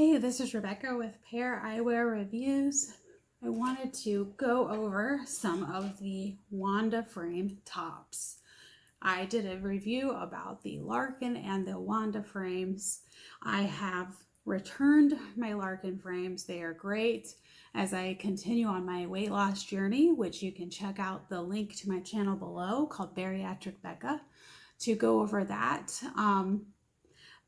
Hey, this is Rebecca with Pair Eyewear Reviews. I wanted to go over some of the Wanda frame tops. I did a review about the Larkin and the Wanda frames. I have returned my Larkin frames. They are great as I continue on my weight loss journey, which you can check out the link to my channel below called Bariatric Becca to go over that.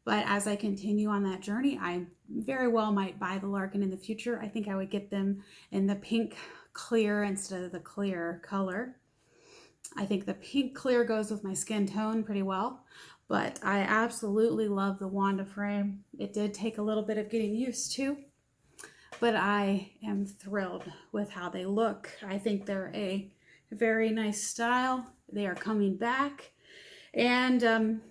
But as I continue on that journey, I very well might buy the Larkin in the future. I think I would get them in the pink clear instead of the clear color. I think the pink clear goes with my skin tone pretty well, but I absolutely love the Wanda frame. It did take a little bit of getting used to, but I am thrilled with how they look. I think they're a very nice style. They are coming back, and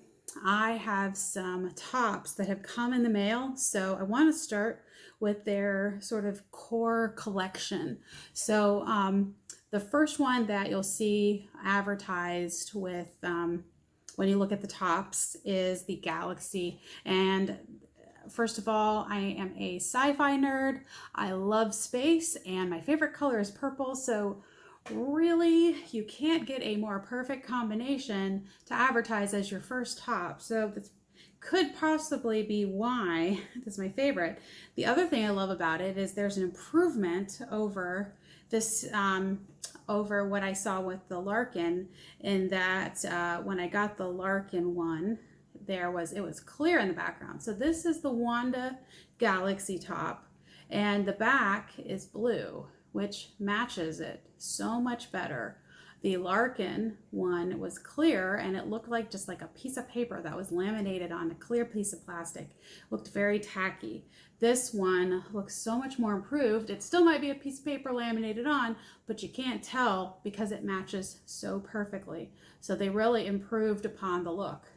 I have some tops that have come in the mail, so I want to start with their sort of core collection. So the first one that you'll see advertised with when you look at the tops is the Galaxy. And first of all, I am a sci-fi nerd. I love space, and my favorite color is purple, so really, you can't get a more perfect combination to advertise as your first top. So this could possibly be why this is my favorite. The other thing I love about it is there's an improvement over this, over what I saw with the Larkin, in that when I got the Larkin one, it was clear in the background. So this is the Wanda Galaxy top, and the back is blue, which matches it so much better. The Larkin one was clear, and it looked like just like a piece of paper that was laminated on a clear piece of plastic. Looked very tacky. This one looks so much more improved. It still might be a piece of paper laminated on, but you can't tell because it matches so perfectly. So they really improved upon the look.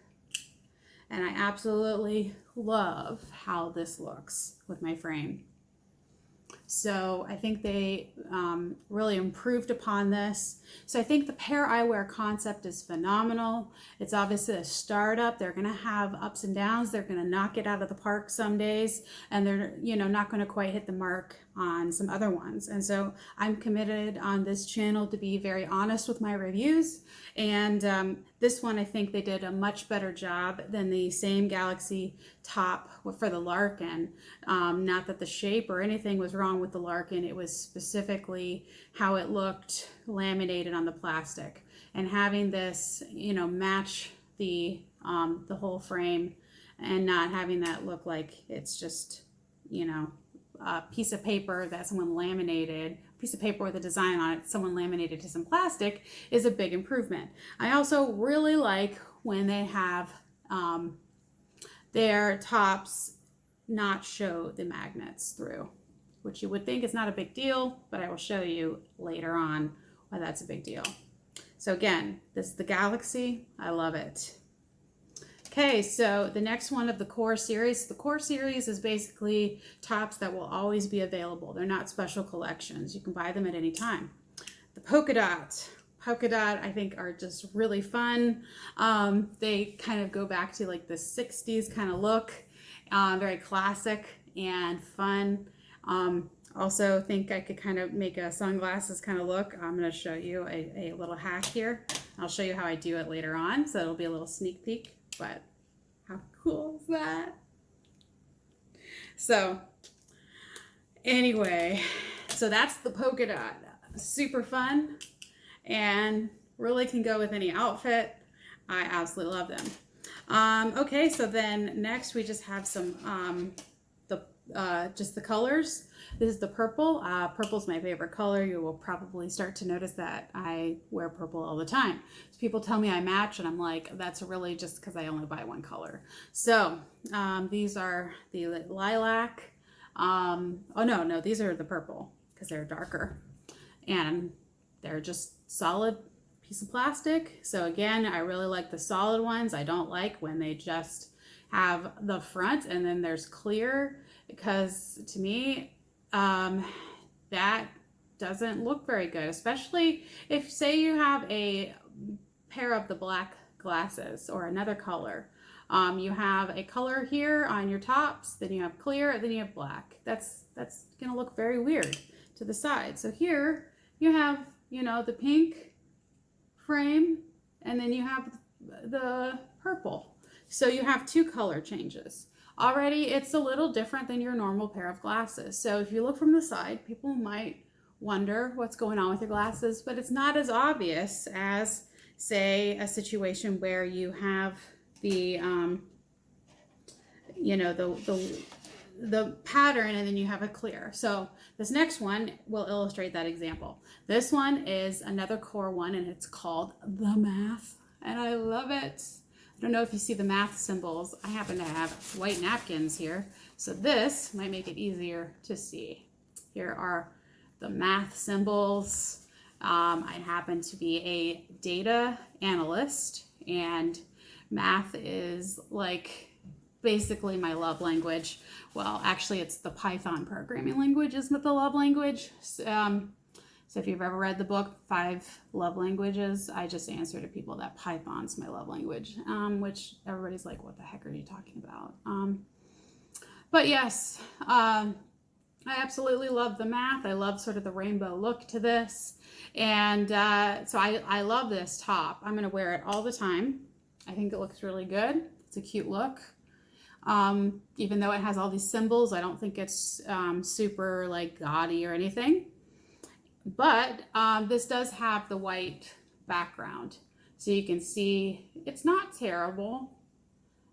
And I absolutely love how this looks with my frame. So I think they really improved upon this. So I think the Pair Eyewear concept is phenomenal. It's obviously a startup. They're going to have ups and downs. They're going to knock it out of the park some days, and they're not going to quite hit the mark on some other ones. And so I'm committed on this channel to be very honest with my reviews. And this one, I think they did a much better job than the same Galaxy top for the Larkin. Not that the shape or anything was wrong with the Larkin. It was specifically how it looked laminated on the plastic. And having this, match the whole frame, and not having that look like it's just, a piece of paper that someone laminated, piece of paper with a design on it, someone laminated to some plastic, is a big improvement. I also really like when they have their tops not show the magnets through, which you would think is not a big deal, but I will show you later on why that's a big deal. So again, this is the Galaxy. I love it. Okay, so the next one of the core series. The core series is basically tops that will always be available. They're not special collections. You can buy them at any time. The polka dot, I think, are just really fun. They kind of go back to like the 60s kind of look. Very classic and fun. Also think I could kind of make a sunglasses kind of look. I'm going to show you a little hack here. I'll show you how I do it later on, so it'll be a little sneak peek. But how cool is that? So anyway, so that's the polka dot. Super fun and really can go with any outfit. I absolutely love them. Okay, so then next we just have some just the colors. This is the purple. Purple's my favorite color. You will probably start to notice that I wear purple all the time. So people tell me I match, and I'm like, that's really just because I only buy one color. So these are the lilac. Oh no, these are the purple because they're darker, and they're just solid piece of plastic. So again, I really like the solid ones. I don't like when they just have the front and then there's clear, because to me that doesn't look very good, especially if, say, you have a pair of the black glasses or another color. You have a color here on your tops, then you have clear, then you have black. That's going to look very weird to the side. So here you have, you know, the pink frame, and then you have the purple. So you have two color changes. Already it's a little different than your normal pair of glasses. So if you look from the side, people might wonder what's going on with your glasses, but it's not as obvious as, say, a situation where you have the, you know, the pattern, and then you have a clear. So this next one will illustrate that example. This one is another core one, and it's called the math, and I love it. I don't know if you see the math symbols. I happen to have white napkins here, so this might make it easier to see. Here are the math symbols. I happen to be a data analyst, and math is like basically my love language. Well, actually it's the Python programming language is the love language. So if you've ever read the book 5 Love Languages, I just answer to people that Python's my love language, which everybody's like, what the heck are you talking about? But yes, I absolutely love the math. I love sort of the rainbow look to this. And so I love this top. I'm going to wear it all the time. I think it looks really good. It's a cute look. Even though it has all these symbols, I don't think it's super like gaudy or anything. But this does have the white background. So you can see it's not terrible.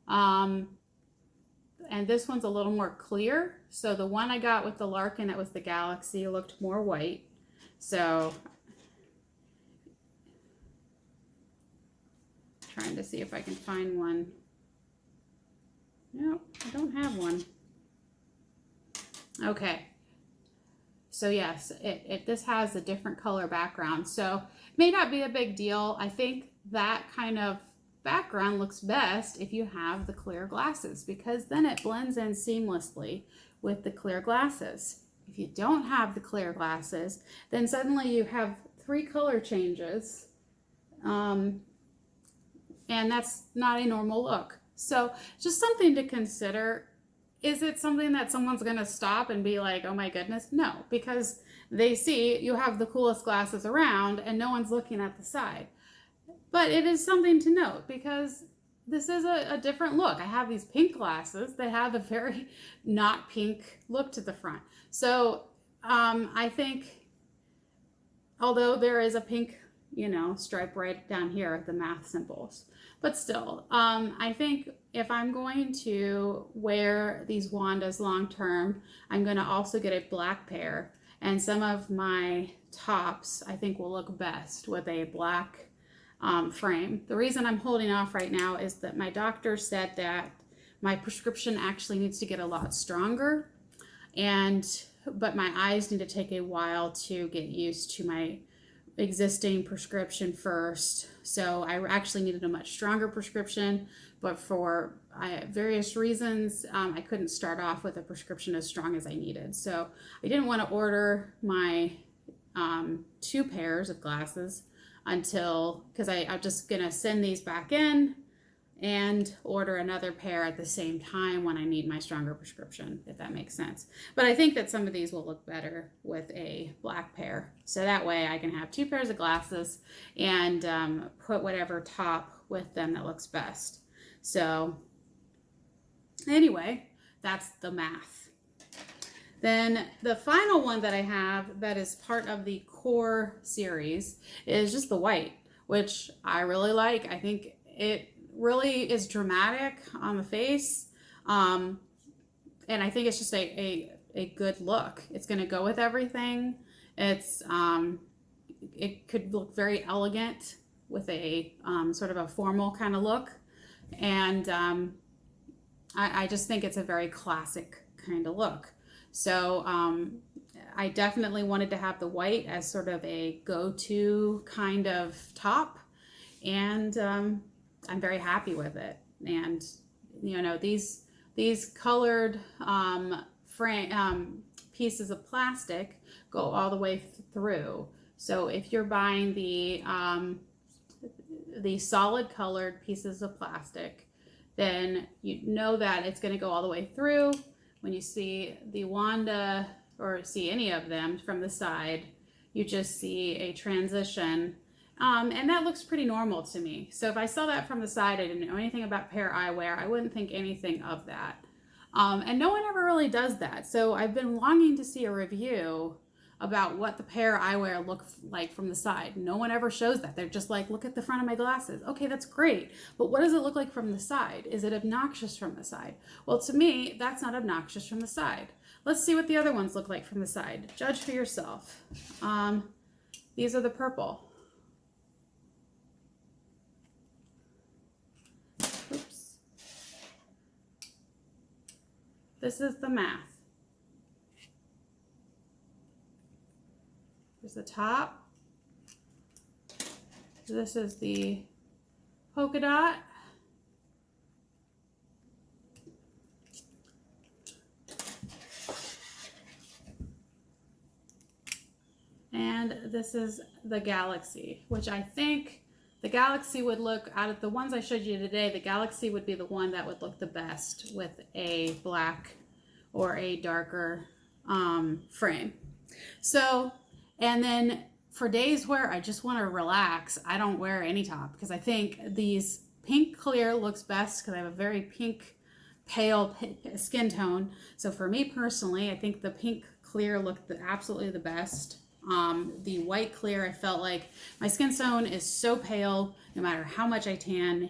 And this one's a little more clear. So the one I got with the Larkin, it was the Galaxy, looked more white. So trying to see if I can find one. No, I don't have one. Okay. So yes, this has a different color background. So it may not be a big deal. I think that kind of background looks best if you have the clear glasses, because then it blends in seamlessly with the clear glasses. If you don't have the clear glasses, then suddenly you have 3 color changes, and that's not a normal look. So just something to consider. Is it something that someone's going to stop and be like, oh my goodness? No, because they see you have the coolest glasses around and no one's looking at the side. But it is something to note, because this is a different look. I have these pink glasses that have a very not pink look to the front. So I think, although there is a pink, you know, stripe right down here at the math symbols, but still, I think if I'm going to wear these Wandas long term, I'm going to also get a black pair. And some of my tops, I think, will look best with a black frame. The reason I'm holding off right now is that my doctor said that my prescription actually needs to get a lot stronger, but my eyes need to take a while to get used to my existing prescription first. So I actually needed a much stronger prescription, but for various reasons, I couldn't start off with a prescription as strong as I needed. So I didn't want to order my 2 pairs of glasses because I'm just gonna send these back in and order another pair at the same time when I need my stronger prescription, if that makes sense. But I think that some of these will look better with a black pair. So that way I can have 2 pairs of glasses and put whatever top with them that looks best. So anyway, that's the math. Then the final one that I have that is part of the core series is just the white, which I really like. I think it really is dramatic on the face, and I think it's just a good look. It's going to go with everything. It could look very elegant with a sort of a formal kind of look, and I just think it's a very classic kind of look. So I definitely wanted to have the white as sort of a go-to kind of top, and I'm very happy with it. And you know, these colored pieces of plastic go all the way through. So if you're buying the the solid colored pieces of plastic, then you know that it's going to go all the way through. When you see the Wanda or see any of them from the side, you just see a transition. And that looks pretty normal to me. So if I saw that from the side, I didn't know anything about Pair Eyewear, I wouldn't think anything of that. And no one ever really does that. So I've been longing to see a review about what the Pair Eyewear looks like from the side. No one ever shows that. They're just like, look at the front of my glasses. Okay, that's great. But what does it look like from the side? Is it obnoxious from the side? Well, to me, that's not obnoxious from the side. Let's see what the other ones look like from the side. Judge for yourself. These are the purple. Oops. This is the math. Here's the top. This is the polka dot. And this is the Galaxy, which I think the Galaxy would look, out of the ones I showed you today, the Galaxy would be the one that would look the best with a black or a darker frame. So, and then for days where I just want to relax, I don't wear any top because I think these pink clear looks best because I have a very pink, pale skin tone. So for me personally, I think the pink clear looked absolutely the best. The white clear, I felt like my skin tone is so pale no matter how much I tan.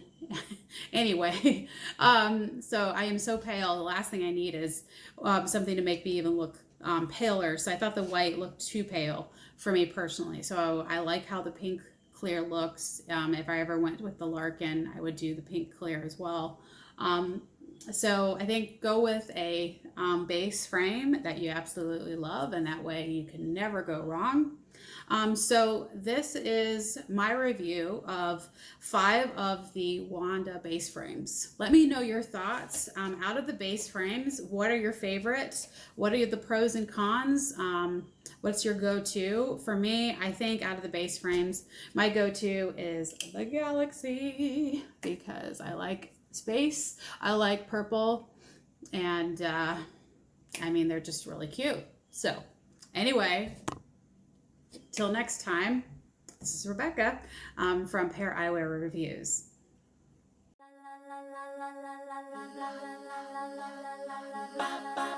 Anyway, so I am so pale. The last thing I need is something to make me even look paler. So I thought the white looked too pale for me personally. So I like how the pink clear looks. If I ever went with the Larkin, I would do the pink clear as well. So I think go with a base frame that you absolutely love, and that way you can never go wrong. So this is my review of 5 of the Wanda base frames. Let me know your thoughts. Out of the base frames, what are your favorites? What are the pros and cons? What's your go-to? For me, I think out of the base frames, my go-to is the Galaxy because I like space, I like purple, and I mean, they're just really cute. So anyway, till next time, this is Rebecca from Pair Eyewear Reviews. Bye.